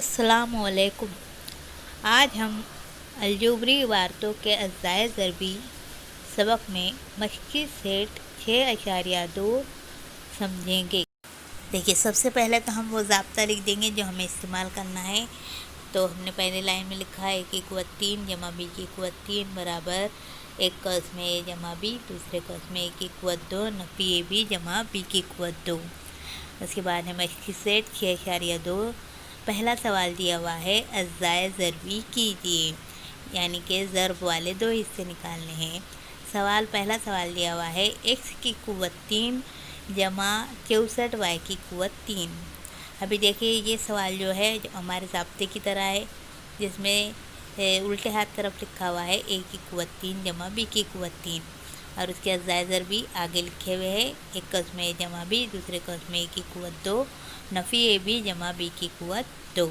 अस्सलामुअलैकुम। आज हम अलजबरी इबारतों के अज़्ज़ाए ज़रबी सबक में मशक़ी सेट 6.2 समझेंगे। देखिए, सबसे पहले तो हम वो ज़ाब्ता लिख देंगे जो हमें इस्तेमाल करना है। तो हमने पहले लाइन में लिखा है a की क़ुव्वत 3 जमा b की क़ुव्वत 3 बराबर एक कौस में a जमा b, दूसरे कौस में a की क़ुव्वत 2 नफ़ी ab जमा b की क़ुव्वत 2। उसके बाद है मशक़ी सेट 6.2। पहला सवाल दिया हुआ है अज़्ज़ाए ज़रबी कीजिए, यानी कि ज़रब वाले दो हिस्से निकालने हैं। पहला सवाल दिया हुआ है x की क़ुव्वत 3 जमा 64 y की क़ुव्वत 3। अभी देखिए, ये सवाल जो है जो हमारे ज़ाब्ते की तरह है, जिसमें उल्टे हाथ तरफ लिखा हुआ है a की क़ुव्वत 3 जमा b की क़ुव्वत 3 और उसके अज़्ज़ाए ज़रबी आगे लिखे हुए हैं। एक कौस में a जमा b, दूसरे कौस में a की क़ुव्वत 2 नफ़ी ab जमा b की क़ुव्वत 2।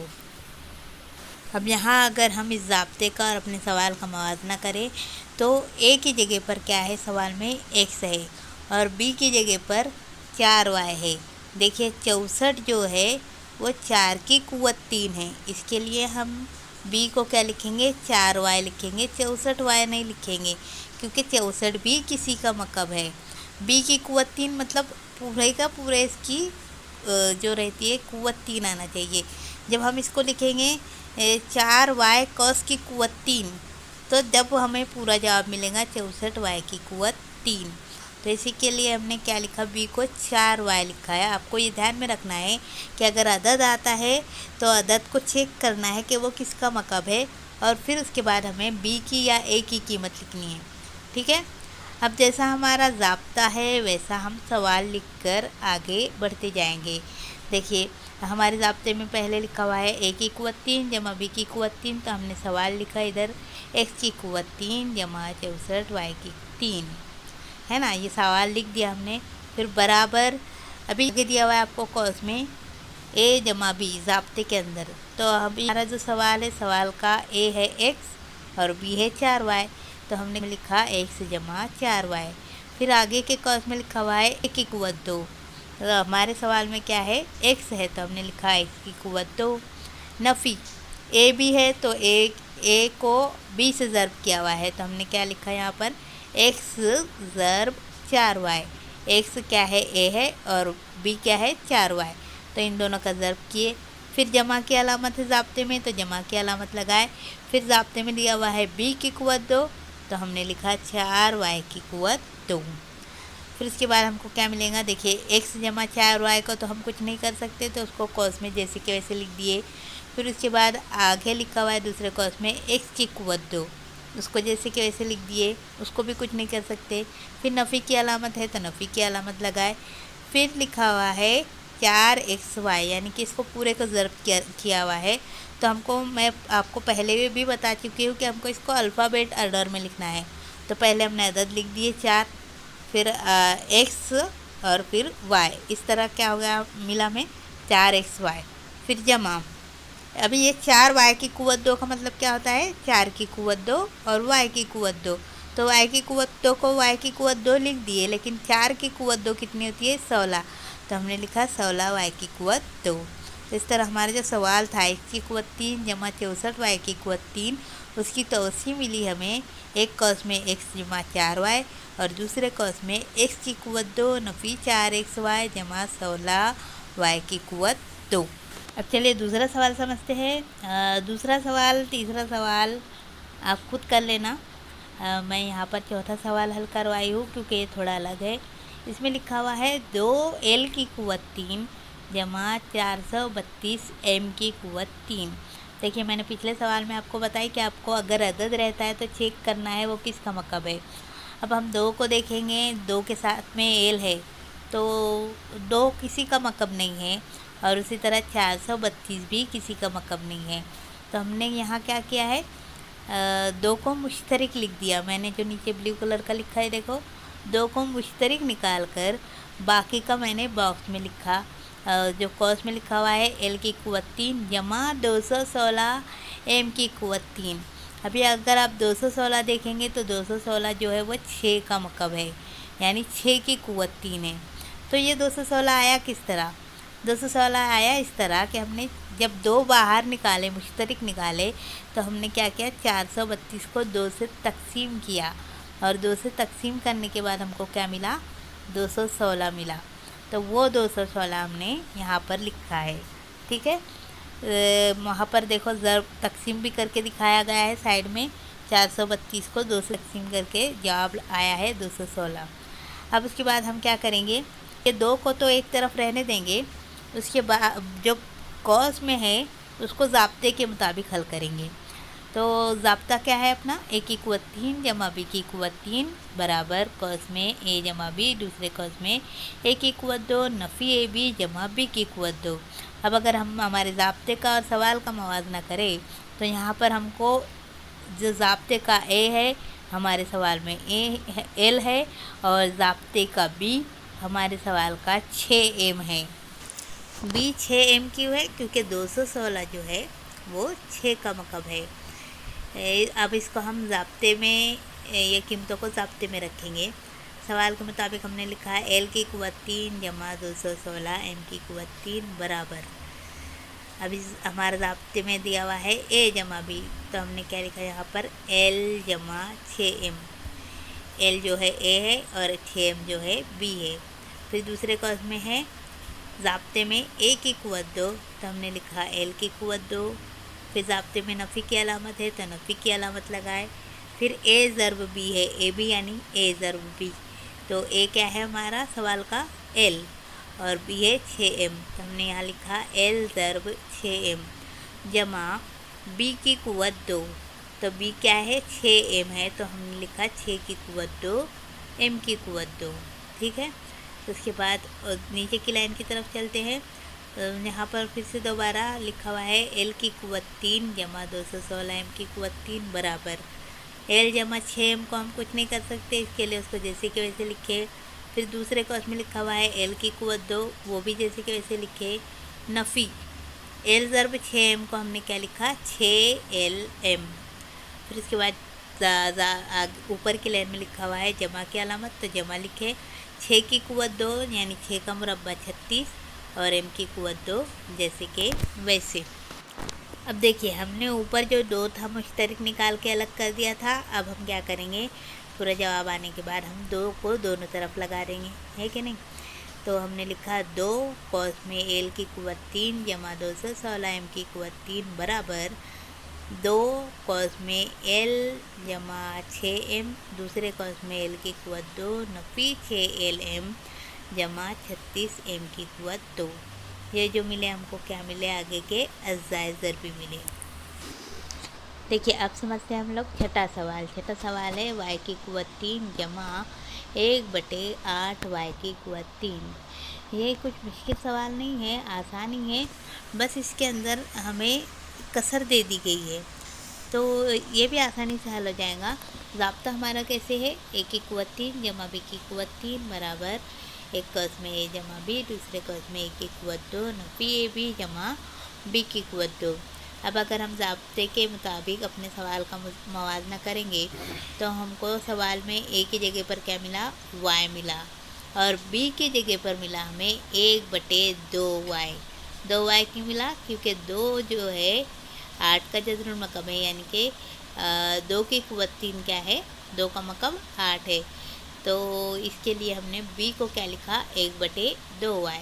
अब यहाँ अगर हम इस ज़ाब्ते का और अपने सवाल का मवाज़ना करें तो a की जगह पर क्या है, सवाल में x है और b की जगह पर 4y है। देखिए, 64 जो है वो 4 की क़ुव्वत 3 है, इसके लिए हम b को क्या लिखेंगे, 4y लिखेंगे, 64y नहीं लिखेंगे, क्योंकि 64 भी किसी का मकब है। b की क़ुव्वत 3 मतलब पूरे का पूरा इसकी जो रहती है क़ुव्वत 3 आना चाहिए। जब हम इसको लिखेंगे 4y कौस की क़ुव्वत 3, तो जब हमें पूरा जवाब मिलेगा 64y की क़ुव्वत 3। तो इसी के लिए हमने क्या लिखा, b को 4y लिखा है। आपको ये ध्यान में रखना है कि अगर अदद आता है तो अदद को चेक करना है कि वो किसका मकब है और फिर उसके बाद हमें b की या a की कीमत लिखनी है। ठीक है। अब जैसा हमारा ज़ाब्ता है वैसा हम सवाल लिखकर आगे बढ़ते जाएंगे। देखिए, हमारे ज़ाब्ते में पहले लिखा हुआ है a की क़ुव्वत 3 जमा b की क़ुव्वत 3, तो हमने सवाल लिखा इधर x की क़ुव्वत 3 जमा 64 y की 3 है ना, ये सवाल लिख दिया हमने। फिर बराबर अभी आगे दिया हुआ है आपको कौस में a जमा b ज़ाब्ते के अंदर। तो अभी हमारा जो सवाल है, सवाल का a है x और b है 4y, तो हमने लिखा x जमा 4y। फिर आगे के कौस में लिखा हुआ है a की क़ुव्वत 2, तो हमारे सवाल में क्या है, x है, तो हमने लिखा x की क़ुव्वत 2। नफ़ी a b है तो a को b से ज़र्ब किया हुआ है, तो हमने क्या लिखा यहाँ पर, x ज़र्ब 4y। x क्या है, a है और b क्या है, 4y, तो इन दोनों का ज़र्ब किए। फिर जमा की अलामत है ज़ाब्ते में, तो जमा की अलामत लगाए। फिर ज़ाब्ते में दिया हुआ है b की क़ुव्वत 2, तो हमने लिखा 4y की क़ुव्वत 2। फिर उसके बाद हमको क्या मिलेगा, देखिए x जमा 4y को तो हम कुछ नहीं कर सकते, तो उसको कौस में जैसे के वैसे लिख दिए। फिर उसके बाद आगे लिखा हुआ है दूसरे कौस में x की क़ुव्वत 2, उसको जैसे के वैसे लिख दिए, उसको भी कुछ नहीं कर सकते। फिर नफ़ी की अलामत है तो नफ़ी की अलामत लगाए। फिर लिखा हुआ है 4xy, यानी कि इसको पूरे को ज़र्ब किया हुआ है। तो मैं आपको पहले भी बता चुकी हूँ कि हमको इसको अल्फ़ाबेट ऑर्डर में लिखना है। तो पहले हमने अदद लिख दिए 4, फिर x और फिर y, इस तरह क्या हो गया, मिला में 4xy। फिर जमा, अभी ये 4y की क़ुव्वत 2 का मतलब क्या होता है, 4 की क़ुव्वत 2 और y की क़ुव्वत 2, तो y की क़ुव्वत 2 को y की क़ुव्वत 2 लिख दिए, लेकिन 4 की क़ुव्वत 2 कितनी होती है, 16, तो हमने लिखा 16 y की क़ुव्वत 2। तो इस तरह हमारा जो सवाल था x की क़ुव्वत 3 जमा 64 y की क़ुव्वत 3, उसकी तौसी मिली हमें एक कौस में x जमा 4y और दूसरे कौस में x की क़ुव्वत 2 नफ़ी 4xy जमा 16 y की क़ुव्वत 2। अब चलिए दूसरा सवाल समझते हैं। दूसरा सवाल, तीसरा सवाल आप खुद कर लेना। मैं यहाँ पर चौथा सवाल हल करवाई हूँ क्योंकि ये थोड़ा अलग है। इसमें लिखा हुआ है 2l की क़ुव्वत 3 जमा 432 m की क़ुव्वत 3। देखिए, मैंने पिछले सवाल में आपको बताया कि आपको अगर अदद रहता है तो चेक करना है वो किसका मकब है। अब हम 2 को देखेंगे, 2 के साथ में l है तो 2 किसी का मकब नहीं है और उसी तरह 432 भी किसी का मकब नहीं है। तो हमने यहाँ क्या किया है, 2 को मुश्तरिक लिख दिया। मैंने जो नीचे ब्लू कलर का लिखा है, देखो 2 को मुश्तरिक निकाल कर बाकी का मैंने बॉक्स में लिखा। जो कौस में लिखा हुआ है l की क़ुव्वत 3 जमा 216 m की क़ुव्वत 3। अभी अगर आप 216 देखेंगे तो 216 जो है वो 6 का मकब है, यानी 6 की क़ुव्वत 3 है। तो ये 216 आया किस तरह, 216 आया इस तरह कि हमने जब दो बाहर निकाले, मुश्तरिक निकाले, तो हमने क्या किया, 432 को 2 से तकसीम किया और 2 से तकसीम करने के बाद हमको क्या मिला, 216 मिला। तो वो 216 हमने यहाँ पर लिखा है। ठीक है, वहाँ पर देखो ज़रूर तकसीम भी करके दिखाया गया है साइड में। 432 को 2 से तकसीम करके जवाब आया है 216। अब उसके बाद हम क्या करेंगे, ये 2 को तो एक तरफ रहने देंगे, उसके बाद जो कॉस में है उसको ज़ाब्ते के मुताबिक हल करेंगे। तो ज़ाब्ता क्या है अपना, a की कुव्वत 3 जमा b की कुव्वत 3 बराबर कॉस में a जमा b, दूसरे कॉस में a की कुव्वत 2 नफ़ी a b जमा b की कुव्वत 2। अब अगर हम हमारे ज़ाब्ते का और सवाल का मवाजना करें तो यहाँ पर हमको जो ज़ाब्ते का a है, हमारे सवाल में l है, और ज़ाब्ते का b हमारे सवाल का 6m है। b 6m क्यों है, क्योंकि 216 जो है वो 6 का मकब है। अब इसको हम ज़ाब्ते में, ये कीमतों को ज़ाब्ते में रखेंगे। सवाल के मुताबिक हमने लिखा है l की कुव्वत 3 जमा 216 m की कुव्वत 3 बराबर। अब इस हमारे ज़ाब्ते में दिया हुआ है a जमा b, तो हमने क्या लिखा यहाँ पर l जमा 6m। l जो है a है और 6m जो है b है। फिर दूसरे कॉस में है ज़ाब्ते में a की कुव्वत 2, तो हमने लिखा l की कुव्वत 2। फिर ज़ाब्ते में नफ़ी की अलामत है तो नफ़ी की अलामत लगाए। फिर a ज़र्ब b है, a b यानी a ज़र्ब b, तो a क्या है हमारा सवाल का l और b है 6m, तो हमने यहाँ लिखा l ज़र्ब 6m जमा b की कुव्वत 2, तो b क्या है 6m है, तो हमने लिखा 6 की कुव्वत 2 m की कुव्वत 2। ठीक है, तो उसके बाद नीचे की लाइन की तरफ चलते हैं। यहाँ पर फिर से दोबारा लिखा हुआ है l की कुव्वत 3 जमा 216 m की कुव्वत 3 बराबर। l जमा 6m को हम कुछ नहीं कर सकते, इसके लिए उसको जैसे के वैसे लिखे। फिर दूसरे कॉस में लिखा हुआ है l की कुव्वत 2, वो भी जैसे के वैसे लिखे। नफ़ी l ज़र्ब 6m को हमने क्या लिखा 6lm। फिर उसके बाद ऊपर की लाइन में लिखा हुआ है जमा की अलामत, तो जमा लिखे। 6 की कुव्वत 2 यानी 6 का मुरब्बा 36 और m की कुव्वत 2 जैसे कि वैसे। अब देखिए हमने ऊपर जो 2 था मुश्तरिक निकाल के अलग कर दिया था। अब हम क्या करेंगे, पूरा जवाब आने के बाद हम 2 को दोनों तरफ लगा देंगे, है कि नहीं। तो हमने लिखा 2 कॉस में l की कुव्वत 3 जमा 216 m की कुव्वत 3 बराबर 2 कॉस में l जमा 6m, दूसरे कॉस में l की कुव्वत 2 नफ़ी 6lm जमा 36m की कुव्वत 2। ये जो मिले हमको क्या मिले, आगे के अज़्ज़ाए ज़रबी मिले। देखिए अब समझते हैं हम लोग छठा सवाल। छठा सवाल है y की कुव्वत 3 जमा 1/8 y की कुव्वत 3। ये कुछ मुश्किल सवाल नहीं है, आसानी है, बस इसके अंदर हमें कसर दे दी गई है, तो ये भी आसानी से हल हो जाएगा। ज़ाब्ता हमारा कैसे है, a की कुव्वत 3 जमा b की कुव्वत 3 बराबर एक कॉस में a जमा b, दूसरे कॉस में a की कुव्वत 2 नफ़ी a b जमा b की कुव्वत 2। अब अगर हम ज़ाब्ते के मुताबिक अपने सवाल का मवाजना करेंगे तो हमको सवाल में a की जगह पर क्या मिला, y मिला, और b की जगह पर मिला हमें 1/2y। 2y क्यों मिला, क्योंकि 2 जो है 8 का जज़रुल मकम है, यानी कि 2 की कुव्वत 3 क्या है, 2 का मकम 8 है, तो इसके लिए हमने b को क्या लिखा 1/2y।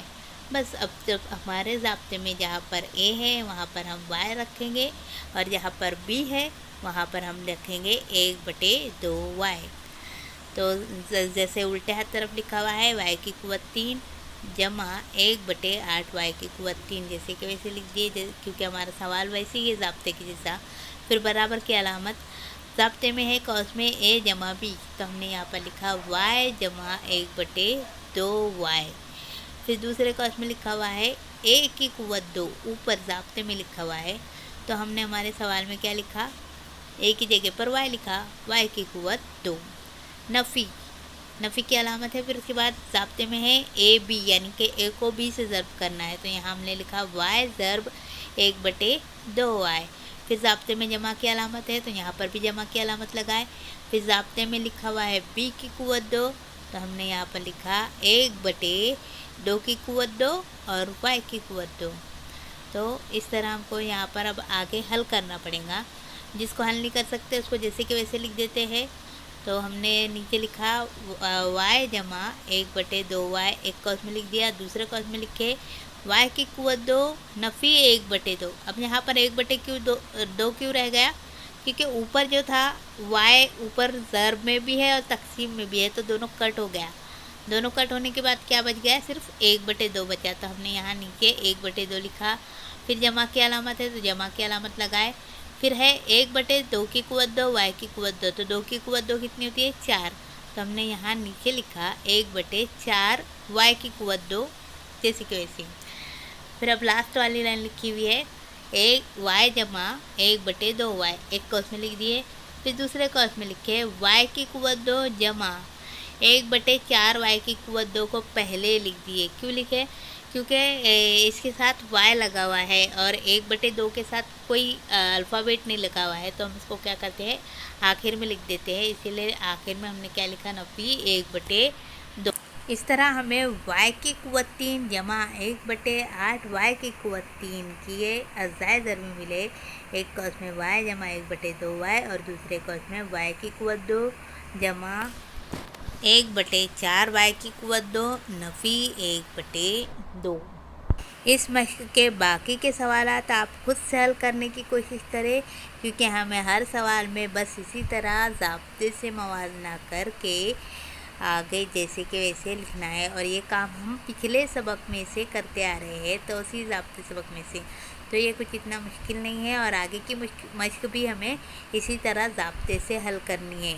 बस अब जब हमारे ज़ाब्ते में जहाँ पर a है वहाँ पर हम y रखेंगे और जहाँ पर b है वहाँ पर हम रखेंगे 1/2y। तो जैसे उल्टे हाथ तरफ लिखा हुआ है y की कुव्वत 3 जमा 1/8y की कुव्वत 3, जैसे कि वैसे लिख दिए, क्योंकि हमारा सवाल वैसे ही है ज़ाब्ते के जैसा। फिर बराबर की अलामत ज़ाब्ते में है कॉस में a जमा b, तो हमने यहाँ पर लिखा y जमा 1/2y। फिर दूसरे कॉस में लिखा हुआ है a की कुव्वत 2, ऊपर ज़ाब्ते में लिखा हुआ है, तो हमने हमारे सवाल में क्या लिखा, a की जगह पर y लिखा, y की कुव्वत 2। नफ़ी की अलामत है। फिर उसके बाद ज़ाब्ते में है a b, यानी कि a को b से ज़र्ब करना है, तो यहाँ हमने लिखा y ज़र्ब 1/2y। फिर ज़ाब्ते में जमा की अलामत है, तो यहाँ पर भी जमा की अलामत लगाए। फिर ज़ाब्ते में लिखा हुआ है b की कुव्वत 2, तो हमने यहाँ पर लिखा 1/2 की कुव्वत 2 और y की कुव्वत 2। तो इस तरह हमको यहाँ पर अब आगे हल करना पड़ेगा। जिसको हल नहीं कर सकते उसको जैसे कि वैसे लिख देते हैं। तो हमने नीचे लिखा y जमा 1/2y, एक कौस में लिख दिया। दूसरे कौस में लिखे y की कुवत 2 नफ़ी 1/2। अब यहाँ पर 1/2 क्यों रह गया? क्योंकि ऊपर जो था y ऊपर ज़र्ब में भी है और तकसीम में भी है, तो दोनों कट हो गया। दोनों कट होने के बाद क्या बच गया? सिर्फ 1/2 बचा। तो हमने यहाँ नीचे 1/2 लिखा। फिर जमा की अलामत है तो जमा की अलामत लगाए। फिर है 1/2 की कुवत 2 y की कुवत 2, तो 2 की कुवत 2 कितनी होती है? 4। तो हमने यहाँ नीचे लिखा 1/4 y की कुवत 2, जैसे कि वैसे। फिर अब लास्ट वाली लाइन लिखी हुई है 1 y जमा 1/2y, एक कौस में लिख दिए। फिर दूसरे कौस में लिखे y की कुवत 2 जमा 1/4 y की कुवत 2 को पहले लिख दिए। क्यों लिखे? क्योंकि इसके साथ y लगा हुआ है और 1/2 के साथ कोई अल्फ़ाबेट नहीं लगा हुआ है, तो हम इसको क्या करते हैं? आखिर में लिख देते हैं। इसीलिए आखिर में हमने क्या लिखा? नफ़ी 1/2। इस तरह हमें y की कुवत 3 जमा 1/8 y की कुवत 3 किए अज़ाए ज़र में मिले। एक कौस में y जमा 1/2y और दूसरे कौस में y की कुवत 2 जमा 1/4 y की कुवत 2 नफ़ी 1/2। इस मश्क के बाकी के सवालात आप खुद से हल करने की कोशिश करें, क्योंकि हमें हर सवाल में बस इसी तरह ज़ाब्ते से मवाजना करके आगे जैसे कि वैसे लिखना है। और ये काम हम पिछले सबक में से करते आ रहे हैं, तो उसी ज़ाब्ते सबक में से। तो ये कुछ इतना मुश्किल नहीं है और आगे की मश्क भी हमें इसी तरह ज़ाब्ते से हल करनी है।